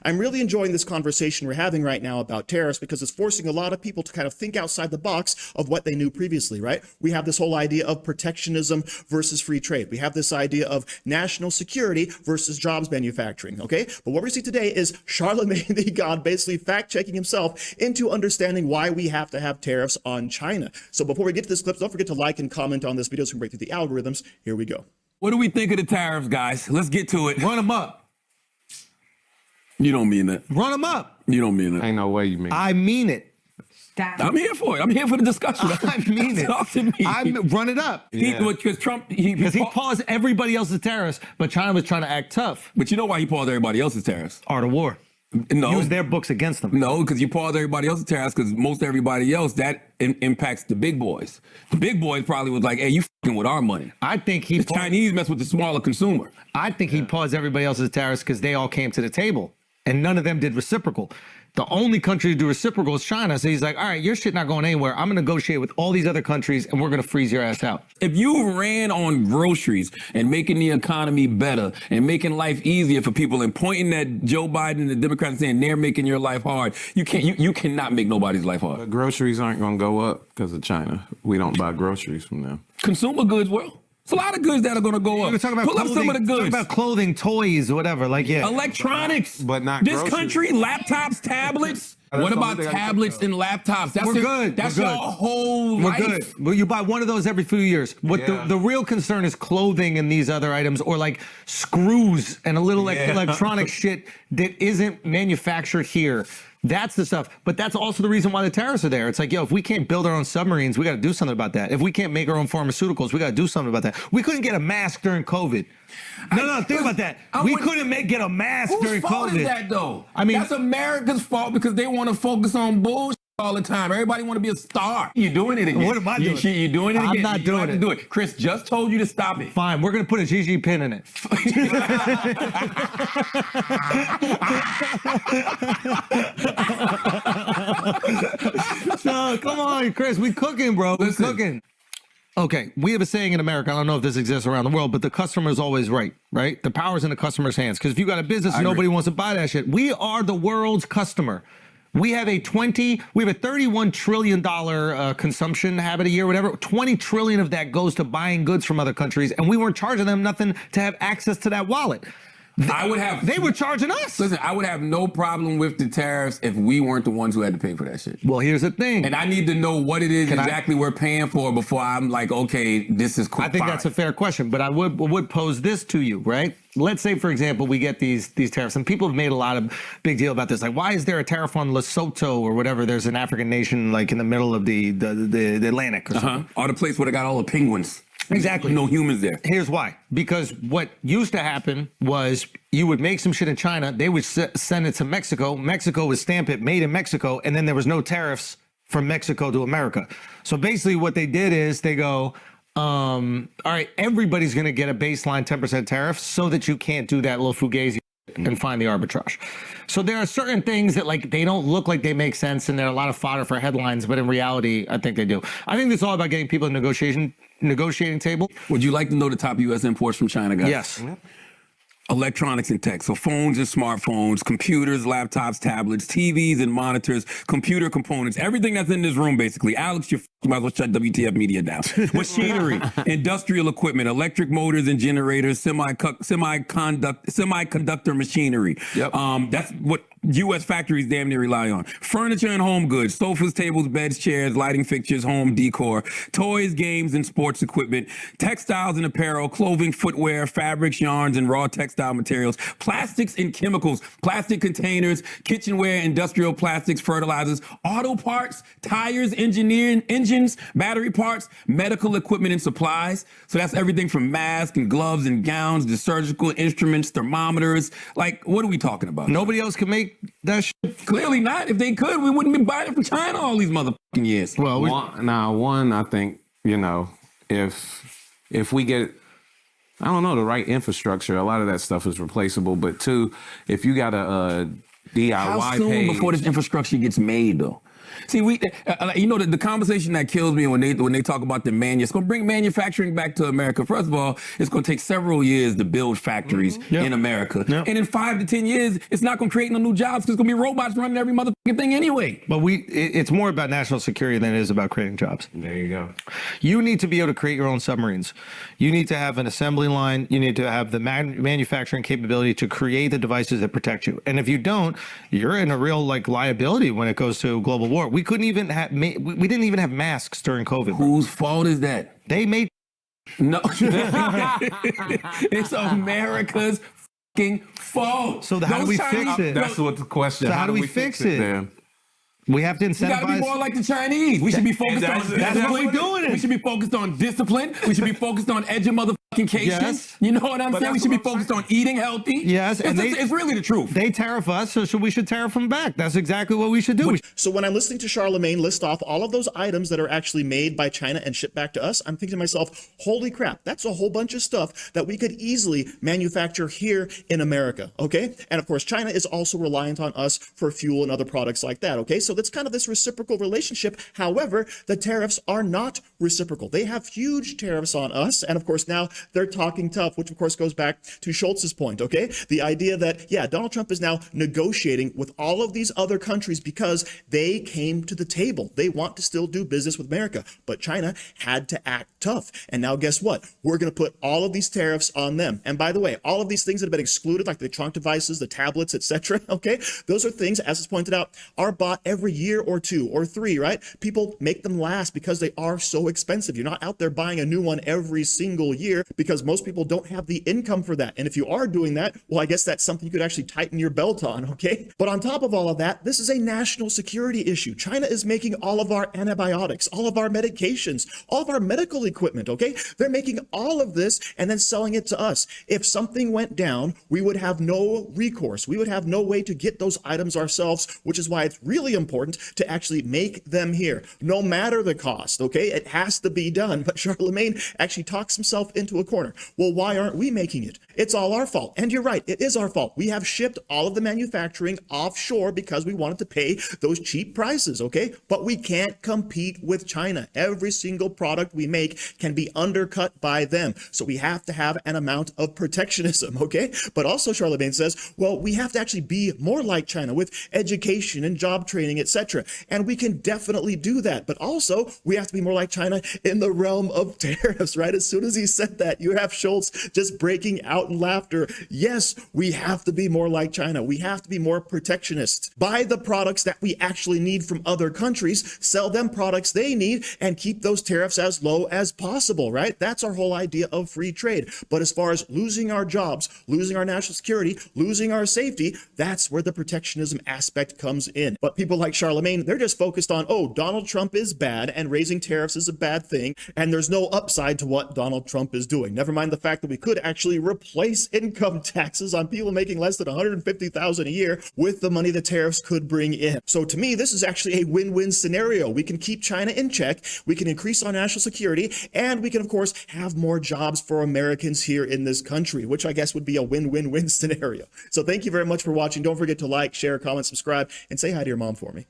I'm really enjoying this conversation we're having right now about tariffs because it's forcing a lot of people to kind of think outside the box of what they knew previously, right? We have this whole idea of protectionism versus free trade. We have this idea of national security versus jobs manufacturing, okay? But what we see today is Charlamagne the God basically fact-checking himself into understanding why we have to have tariffs on China. So before we get to this clip, don't forget to like and comment on this video so we can break through the algorithms. Here we go. What do we think of the tariffs, guys? Let's get to it. Run them up. You don't mean that. Run them up. You don't mean that. Ain't no way you mean. I mean it. I'm here for it. I'm here for the discussion. I mean it. Talk to me. Run it up. Because Trump, because he paused everybody else's tariffs, but China was trying to act tough. But you know why he paused everybody else's tariffs? Art of war. No. Use their books against them. No, because you pause everybody else's tariffs because most everybody else, that impacts the big boys. The big boys probably was like, hey, you fucking with our money. I think he... The Chinese mess with the smaller consumer. I think he paused everybody else's tariffs because they all came to the table. And none of them did reciprocal. The only country to do reciprocal is China. So he's like, all right, your shit not going anywhere. I'm going to negotiate with all these other countries and we're going to freeze your ass out. If you ran on groceries and making the economy better and making life easier for people and pointing at Joe Biden and the Democrats saying they're making your life hard, you cannot make nobody's life hard. But groceries aren't going to go up because of China. We don't buy groceries from them. Consumer goods will. It's a lot of goods that are going to go up. Talk about Pull clothing, up some of the goods. Talk about clothing, toys, whatever. Like, yeah. Electronics. But not this groceries. country, laptops, tablets. What about tablets and laptops? That's We're good. That's We're your good. whole We're life. good. Well, you buy one of those every few years. What the real concern is clothing and these other items, or like screws and a little electronic shit that isn't manufactured here. That's the stuff. But that's also the reason why the tariffs are there. It's like, yo, if we can't build our own submarines, we got to do something about that. If we can't make our own pharmaceuticals, we got to do something about that. We couldn't get a mask during COVID. No, think about that. We couldn't get a mask during COVID. Whose fault is that, though? I mean, that's America's fault because they want to focus on bullshit all the time. Everybody want to be a star. You're doing it again. What am I doing? You're doing it again. I'm not doing it. Do it. Chris just told you to stop it. Fine, we're going to put a GG pin in it. So, come on, Chris, we cooking, bro. We cooking. Okay, we have a saying in America, I don't know if this exists around the world, but the customer is always right? The power's in the customer's hands. Because if you got a business, nobody wants to buy that shit. We are the world's customer. We have a $31 trillion consumption habit a year, whatever. 20 trillion of that goes to buying goods from other countries, and we weren't charging them nothing to have access to that wallet. They were charging us. Listen, I would have no problem with the tariffs if we weren't the ones who had to pay for that shit. Well, here's the thing. And I need to know what it is exactly we're paying for before I'm like, okay, this is cool. I think that's a fair question, but I would pose this to you, right? Let's say, for example, we get these tariffs, and people have made a lot of big deal about this. Like, why is there a tariff on Lesotho or whatever? There's an African nation like in the middle of the Atlantic or something. Or the place where they got all the penguins. Exactly. No humans there. Here's why. Because what used to happen was you would make some shit in China, they would send it to Mexico. Mexico would stamp it, made in Mexico, and then there was no tariffs from Mexico to America. So basically what they did is they go, all right, everybody's going to get a baseline 10% tariff so that you can't do that little fugazi and find the arbitrage. So there are certain things that like they don't look like they make sense and they're a lot of fodder for headlines, but in reality, I think they do. I think it's all about getting people at negotiating table. Would you like to know the top U.S. imports from China, guys? Yes. Electronics and tech, so phones and smartphones, computers, laptops, tablets, TVs and monitors, computer components, everything that's in this room, basically. Alex, you might as well shut WTF Media down. Machinery, industrial equipment, electric motors and generators, semiconductor machinery. Yep. That's what U.S. factories damn near rely on. Furniture and home goods, sofas, tables, beds, chairs, lighting fixtures, home decor, toys, games, and sports equipment, textiles and apparel, clothing, footwear, fabrics, yarns, and raw textile materials, plastics and chemicals, plastic containers, kitchenware, industrial plastics, fertilizers, auto parts, tires, engineering, engines, battery parts, medical equipment and supplies. So that's everything from masks and gloves and gowns to surgical instruments, thermometers. Like, what are we talking about? Nobody else can make that shit. Clearly not. If they could, we wouldn't be buying it from China all these motherfucking years. Well, I think, if we get, I don't know, the right infrastructure, a lot of that stuff is replaceable. But two, if you got a DIY How soon page, before this infrastructure gets made, though? See, the conversation that kills me when they talk about it's going to bring manufacturing back to America. First of all, it's going to take several years to build factories in America, and in 5 to 10 years, it's not going to create no new jobs because it's going to be robots running every motherfucking thing anyway. But it's more about national security than it is about creating jobs. There you go. You need to be able to create your own submarines. You need to have an assembly line. You need to have the manufacturing capability to create the devices that protect you. And if you don't, you're in a real liability when it goes to global war. We couldn't even have we didn't even have masks during COVID. Whose fault is that? They made no. It's America's fucking fault. So how do we fix it? That's what the question. So how do we fix it? Man? We have to incentivize. We got to be more like the Chinese. We should be focused on That's what we're doing. We should be focused on discipline. We should be focused on education. Yes. You know what I'm saying? We should be focused on eating healthy. Yes, and it's really the truth. They tariff us, so we should tariff them back. That's exactly what we should do. So when I'm listening to Charlamagne list off all of those items that are actually made by China and shipped back to us, I'm thinking to myself, holy crap, that's a whole bunch of stuff that we could easily manufacture here in America, okay? And of course, China is also reliant on us for fuel and other products like that, okay? So that's kind of this reciprocal relationship. However, the tariffs are not reciprocal. They have huge tariffs on us. And of course, now they're talking tough, which of course goes back to Schulz's point, okay? The idea that, yeah, Donald Trump is now negotiating with all of these other countries because they came to the table. They want to still do business with America, but China had to act tough. And now guess what? We're going to put all of these tariffs on them. And by the way, all of these things that have been excluded, like the electronic devices, the tablets, etc., okay? Those are things, as is pointed out, are bought every year or 2 or 3, right? People make them last because they are so expensive. You're not out there buying a new one every single year because most people don't have the income for that. And if you are doing that, well, I guess that's something you could actually tighten your belt on, okay? But on top of all of that, this is a national security issue. China is making all of our antibiotics, all of our medications, all of our medical equipment, okay? They're making all of this and then selling it to us. If something went down, we would have no recourse. We would have no way to get those items ourselves, which is why it's really important to actually make them here, no matter the cost, okay? It has to be done. But Charlamagne actually talks himself into a corner. Well, why aren't we making it? It's all our fault. And you're right, it is our fault. We have shipped all of the manufacturing offshore because we wanted to pay those cheap prices, okay? But we can't compete with China. Every single product we make can be undercut by them. So we have to have an amount of protectionism, okay? But also Charlamagne says, well, we have to actually be more like China with education and job training, etc. And we can definitely do that. But also we have to be more like China in the realm of tariffs, right? As soon as he said that, you have Schulz just breaking out in laughter. Yes, we have to be more like China. We have to be more protectionist. Buy the products that we actually need from other countries, sell them products they need, and keep those tariffs as low as possible, right? That's our whole idea of free trade. But as far as losing our jobs, losing our national security, losing our safety, that's where the protectionism aspect comes in. But people like Charlamagne, they're just focused on, oh, Donald Trump is bad and raising tariffs is a bad thing, and there's no upside to what Donald Trump is doing. Never mind the fact that we could actually replace income taxes on people making less than $150,000 a year with the money the tariffs could bring in. So to me, this is actually a win-win scenario. We can keep China in check, we can increase our national security, and we can, of course, have more jobs for Americans here in this country, which I guess would be a win-win-win scenario. So thank you very much for watching. Don't forget to like, share, comment, subscribe, and say hi to your mom for me.